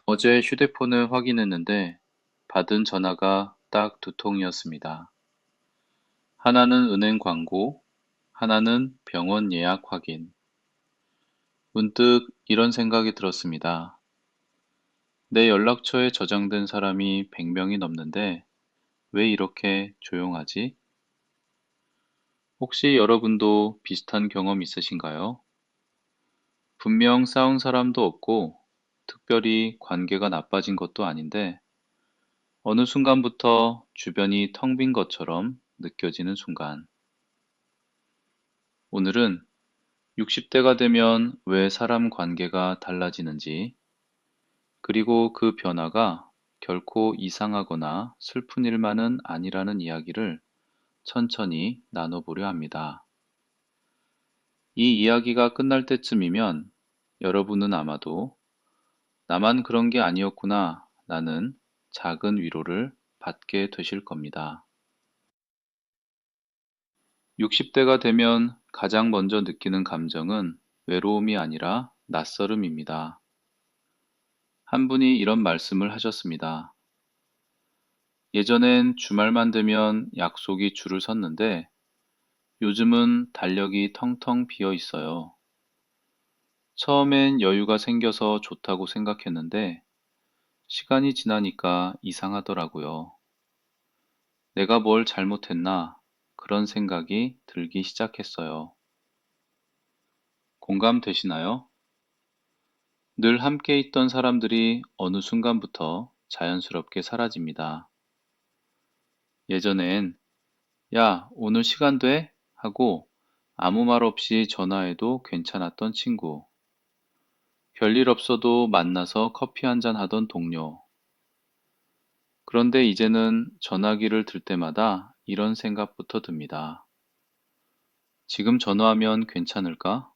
어제 휴대폰을 확인했는데 받은 전화가 딱 두 통이었습니다. 하나는 은행 광고, 하나는 병원 예약 확인. 문득 이런 생각이 들었습니다. 내 연락처에 저장된 사람이 100명이 넘는데 왜 이렇게 조용하지? 혹시 여러분도 비슷한 경험 있으신가요? 분명 싸운 사람도 없고 특별히 관계가 나빠진 것도 아닌데 어느 순간부터 주변이 텅 빈 것처럼 느껴지는 순간. 오늘은 60대가 되면 왜 사람 관계가 달라지는지, 그리고 그 변화가 결코 이상하거나 슬픈 일만은 아니라는 이야기를 천천히 나눠보려 합니다. 이 이야기가 끝날 때쯤이면 여러분은 아마도 나만 그런 게 아니었구나 라는 작은 위로를 받게 되실 겁니다. 60대가 되면 가장 먼저 느끼는 감정은 외로움이 아니라 낯설음입니다. 한 분이 이런 말씀을 하셨습니다. 예전엔 주말만 되면 약속이 줄을 섰는데 요즘은 달력이 텅텅 비어 있어요. 처음엔 여유가 생겨서 좋다고 생각했는데 시간이 지나니까 이상하더라고요. 내가 뭘 잘못했나 그런 생각이 들기 시작했어요. 공감되시나요? 늘 함께 있던 사람들이 어느 순간부터 자연스럽게 사라집니다. 예전엔 야, 오늘 시간 돼? 하고 아무 말 없이 전화해도 괜찮았던 친구. 별일 없어도 만나서 커피 한잔 하던 동료. 그런데 이제는 전화기를 들 때마다 이런 생각부터 듭니다. 지금 전화하면 괜찮을까?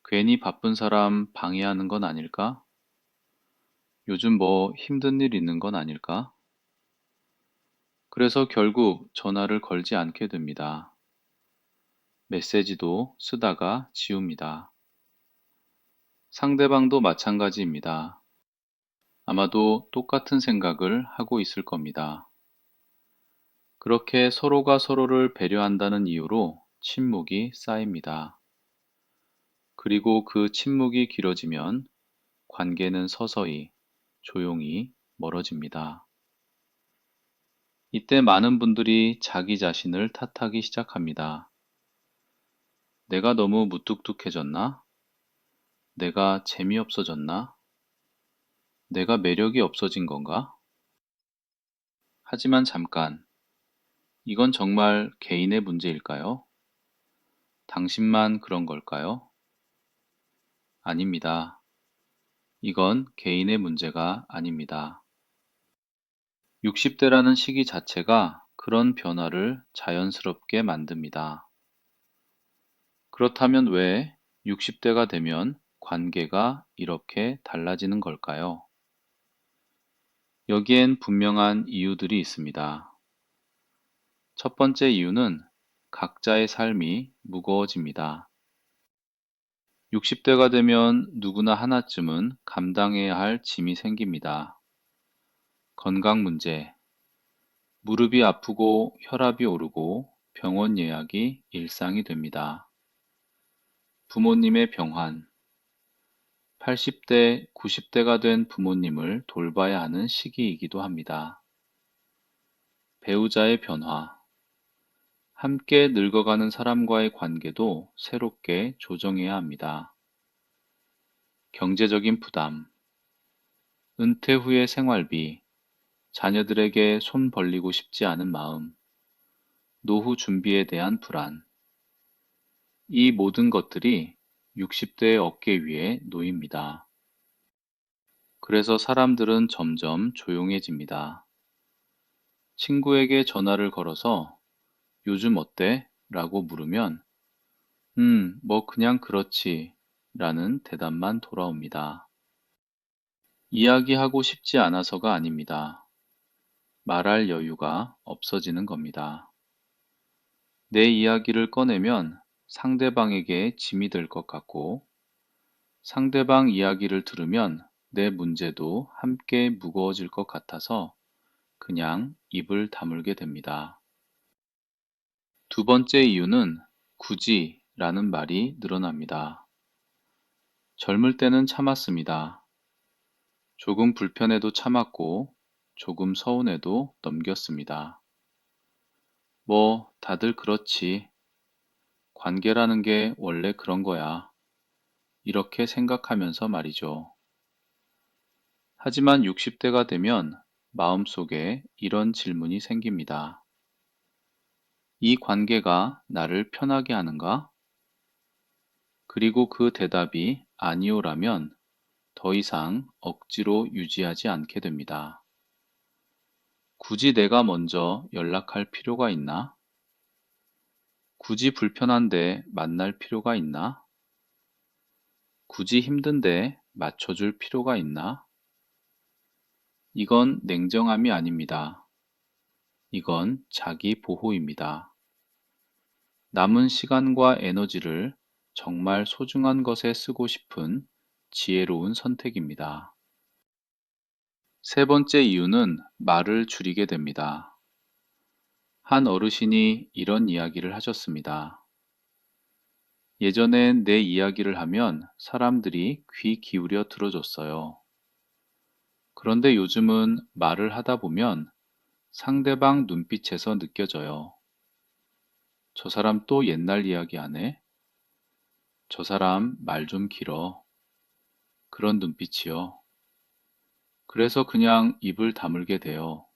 괜히 바쁜 사람 방해하는 건 아닐까? 요즘 뭐 힘든 일 있는 건 아닐까? 그래서 결국 전화를 걸지 않게 됩니다. 메시지도 쓰다가 지웁니다. 상대방도 마찬가지입니다. 아마도 똑같은 생각을 하고 있을 겁니다. 그렇게 서로가 서로를 배려한다는 이유로 침묵이 쌓입니다. 그리고 그 침묵이 길어지면 관계는 서서히, 조용히 멀어집니다. 이때 많은 분들이 자기 자신을 탓하기 시작합니다. 내가 너무 무뚝뚝해졌나? 내가 재미없어졌나? 내가 매력이 없어진 건가? 하지만 잠깐, 이건 정말 개인의 문제일까요? 당신만 그런 걸까요? 아닙니다. 이건 개인의 문제가 아닙니다. 60대라는 시기 자체가 그런 변화를 자연스럽게 만듭니다. 그렇다면 왜 60대가 되면 관계가 이렇게 달라지는 걸까요? 여기엔 분명한 이유들이 있습니다. 첫 번째 이유는 각자의 삶이 무거워집니다. 60대가 되면 누구나 하나쯤은 감당해야 할 짐이 생깁니다. 건강 문제, 무릎이 아프고 혈압이 오르고 병원 예약이 일상이 됩니다. 부모님의 병환, 80대, 90대가 된 부모님을 돌봐야 하는 시기이기도 합니다. 배우자의 변화, 함께 늙어가는 사람과의 관계도 새롭게 조정해야 합니다. 경제적인 부담, 은퇴 후의 생활비, 자녀들에게 손 벌리고 싶지 않은 마음, 노후 준비에 대한 불안. 이 모든 것들이 60대의 어깨 위에 놓입니다. 그래서 사람들은 점점 조용해집니다. 친구에게 전화를 걸어서 요즘 어때? 라고 물으면 뭐 그냥 그렇지 라는 대답만 돌아옵니다. 이야기하고 싶지 않아서가 아닙니다. 말할 여유가 없어지는 겁니다. 내 이야기를 꺼내면 상대방에게 짐이 될 것 같고 상대방 이야기를 들으면 내 문제도 함께 무거워질 것 같아서 그냥 입을 다물게 됩니다. 두 번째 이유는 굳이 라는 말이 늘어납니다. 젊을 때는 참았습니다. 조금 불편해도 참았고, 조금 서운해도 넘겼습니다. 뭐, 다들 그렇지. 관계라는 게 원래 그런 거야. 이렇게 생각하면서 말이죠. 하지만 60대가 되면 마음속에 이런 질문이 생깁니다. 이 관계가 나를 편하게 하는가? 그리고 그 대답이 아니오라면 더 이상 억지로 유지하지 않게 됩니다. 굳이 내가 먼저 연락할 필요가 있나? 굳이 불편한데 만날 필요가 있나? 굳이 힘든데 맞춰줄 필요가 있나? 이건 냉정함이 아닙니다. 이건 자기 보호입니다. 남은 시간과 에너지를 정말 소중한 것에 쓰고 싶은 지혜로운 선택입니다. 세 번째 이유는 말을 줄이게 됩니다. 한 어르신이 이런 이야기를 하셨습니다. 예전엔 내 이야기를 하면 사람들이 귀 기울여 들어줬어요. 그런데 요즘은 말을 하다 보면 상대방 눈빛에서 느껴져요. 저 사람 또 옛날 이야기 하네? 저 사람 말 좀 길어. 그런 눈빛이요. 그래서 그냥 입을 다물게 돼요.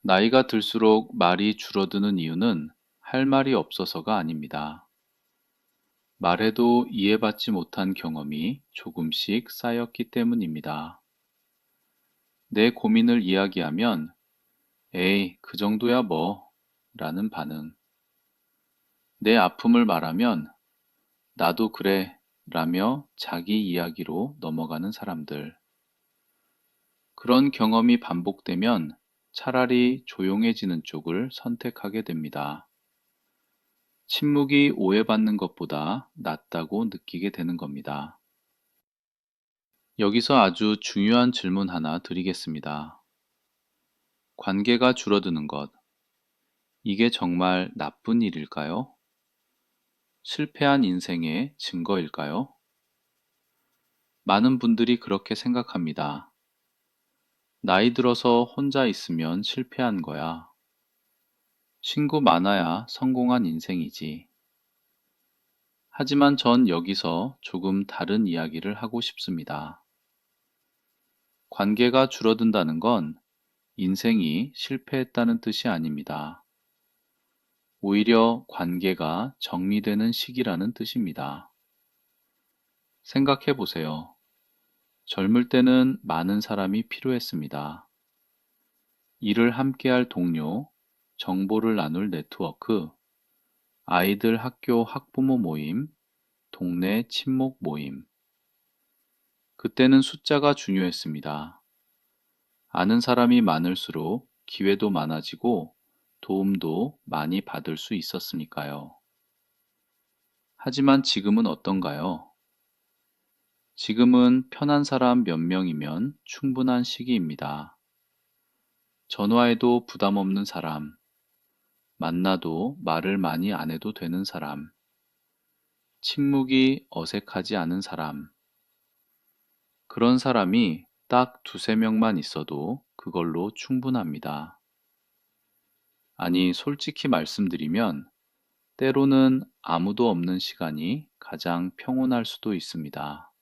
나이가 들수록 말이 줄어드는 이유는 할 말이 없어서가 아닙니다. 말해도 이해받지 못한 경험이 조금씩 쌓였기 때문입니다. 내 고민을 이야기하면, 에이, 그 정도야 뭐, 라는 반응. 내 아픔을 말하면, 나도 그래, 라며 자기 이야기로 넘어가는 사람들. 그런 경험이 반복되면 차라리 조용해지는 쪽을 선택하게 됩니다. 침묵이 오해받는 것보다 낫다고 느끼게 되는 겁니다. 여기서 아주 중요한 질문 하나 드리겠습니다. 관계가 줄어드는 것, 이게 정말 나쁜 일일까요? 실패한 인생의 증거일까요? 많은 분들이 그렇게 생각합니다. 나이 들어서 혼자 있으면 실패한 거야. 친구 많아야 성공한 인생이지. 하지만 전 여기서 조금 다른 이야기를 하고 싶습니다. 관계가 줄어든다는 건 인생이 실패했다는 뜻이 아닙니다. 오히려 관계가 정리되는 시기라는 뜻입니다. 생각해 보세요. 젊을 때는 많은 사람이 필요했습니다. 일을 함께할 동료, 정보를 나눌 네트워크, 아이들 학교 학부모 모임, 동네 친목 모임. 그때는 숫자가 중요했습니다. 아는 사람이 많을수록 기회도 많아지고 도움도 많이 받을 수 있었으니까요. 하지만 지금은 어떤가요? 지금은 편한 사람 몇 명이면 충분한 시기입니다. 전화해도 부담 없는 사람, 만나도 말을 많이 안 해도 되는 사람, 침묵이 어색하지 않은 사람, 그런 사람이 딱 두세 명만 있어도 그걸로 충분합니다. 아니, 솔직히 말씀드리면 때로는 아무도 없는 시간이 가장 평온할 수도 있습니다.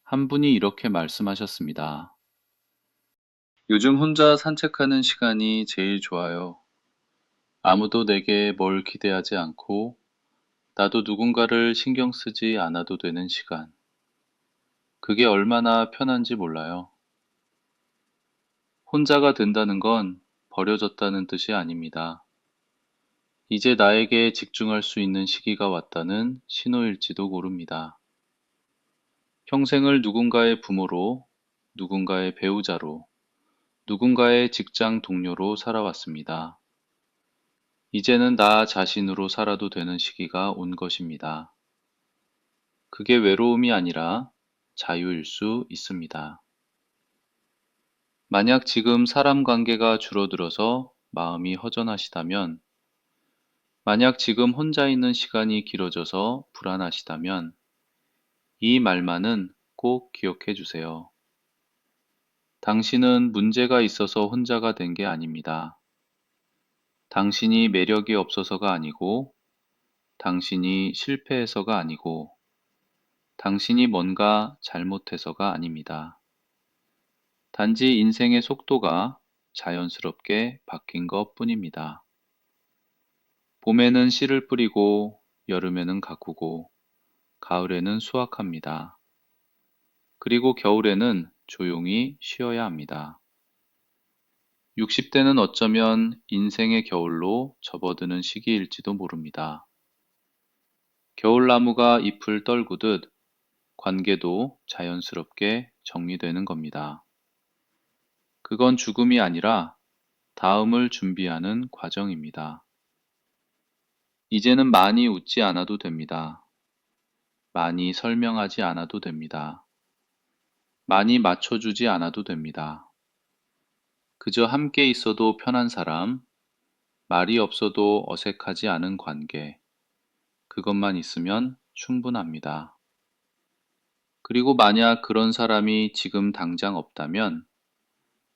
한 분이 이렇게 말씀하셨습니다. 요즘 혼자 산책하는 시간이 제일 좋아요. 아무도 내게 뭘 기대하지 않고 나도 누군가를 신경 쓰지 않아도 되는 시간. 그게 얼마나 편한지 몰라요. 혼자가 된다는 건 버려졌다는 뜻이 아닙니다. 이제 나에게 집중할 수 있는 시기가 왔다는 신호일지도 모릅니다. 평생을 누군가의 부모로, 누군가의 배우자로, 누군가의 직장 동료로 살아왔습니다. 이제는 나 자신으로 살아도 되는 시기가 온 것입니다. 그게 외로움이 아니라 자유일 수 있습니다. 만약 지금 사람 관계가 줄어들어서 마음이 허전하시다면, 만약 지금 혼자 있는 시간이 길어져서 불안하시다면, 이 말만은 꼭 기억해 주세요. 당신은 문제가 있어서 혼자가 된 게 아닙니다. 당신이 매력이 없어서가 아니고, 당신이 실패해서가 아니고, 당신이 뭔가 잘못해서가 아닙니다. 단지 인생의 속도가 자연스럽게 바뀐 것 뿐입니다. 봄에는 씨를 뿌리고, 여름에는 가꾸고, 가을에는 수확합니다. 그리고 겨울에는 조용히 쉬어야 합니다. 60대는 어쩌면 인생의 겨울로 접어드는 시기일지도 모릅니다. 겨울나무가 잎을 떨구듯 관계도 자연스럽게 정리되는 겁니다. 그건 죽음이 아니라 다음을 준비하는 과정입니다. 이제는 많이 웃지 않아도 됩니다. 많이 설명하지 않아도 됩니다. 많이 맞춰주지 않아도 됩니다. 그저 함께 있어도 편한 사람, 말이 없어도 어색하지 않은 관계, 그것만 있으면 충분합니다. 그리고 만약 그런 사람이 지금 당장 없다면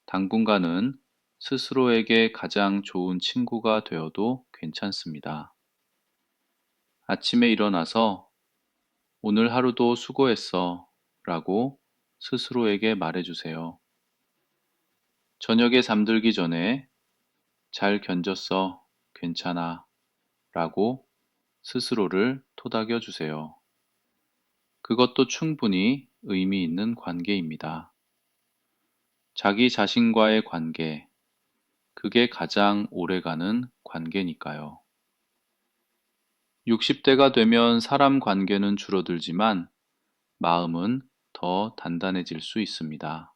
당분간은 스스로에게 가장 좋은 친구가 되어도 괜찮습니다. 아침에 일어나서 오늘 하루도 수고했어 라고 스스로에게 말해주세요. 저녁에 잠들기 전에 잘 견뎠어, 괜찮아 라고 스스로를 토닥여 주세요. 그것도 충분히 의미 있는 관계입니다. 자기 자신과의 관계, 그게 가장 오래가는 관계니까요. 60대가 되면 사람 관계는 줄어들지만 마음은 더 단단해질 수 있습니다.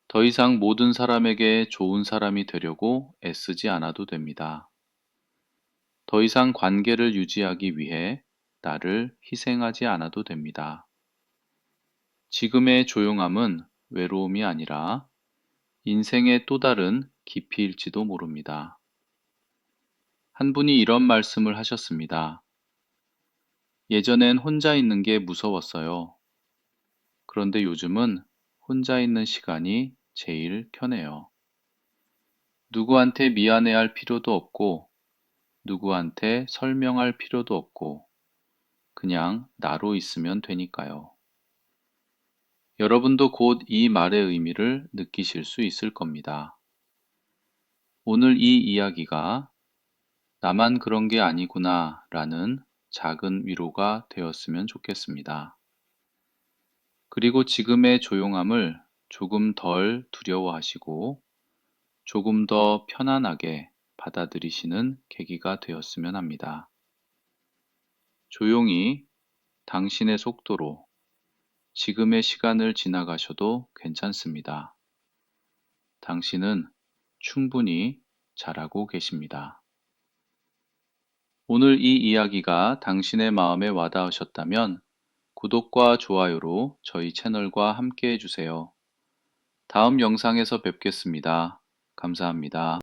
더 이상 모든 사람에게 좋은 사람이 되려고 애쓰지 않아도 됩니다. 더 이상 관계를 유지하기 위해 나를 희생하지 않아도 됩니다. 지금의 조용함은 외로움이 아니라 인생의 또 다른 깊이일지도 모릅니다. 한 분이 이런 말씀을 하셨습니다. 예전엔 혼자 있는 게 무서웠어요. 그런데 요즘은 혼자 있는 시간이 제일 편해요. 누구한테 미안해할 필요도 없고, 누구한테 설명할 필요도 없고, 그냥 나로 있으면 되니까요. 여러분도 곧 이 말의 의미를 느끼실 수 있을 겁니다. 오늘 이 이야기가 나만 그런 게 아니구나 라는 작은 위로가 되었으면 좋겠습니다. 그리고 지금의 조용함을 조금 덜 두려워하시고 조금 더 편안하게 받아들이시는 계기가 되었으면 합니다. 조용히 당신의 속도로 지금의 시간을 지나가셔도 괜찮습니다. 당신은 충분히 잘하고 계십니다. 오늘 이 이야기가 당신의 마음에 와닿으셨다면 구독과 좋아요로 저희 채널과 함께 해주세요. 다음 영상에서 뵙겠습니다. 감사합니다.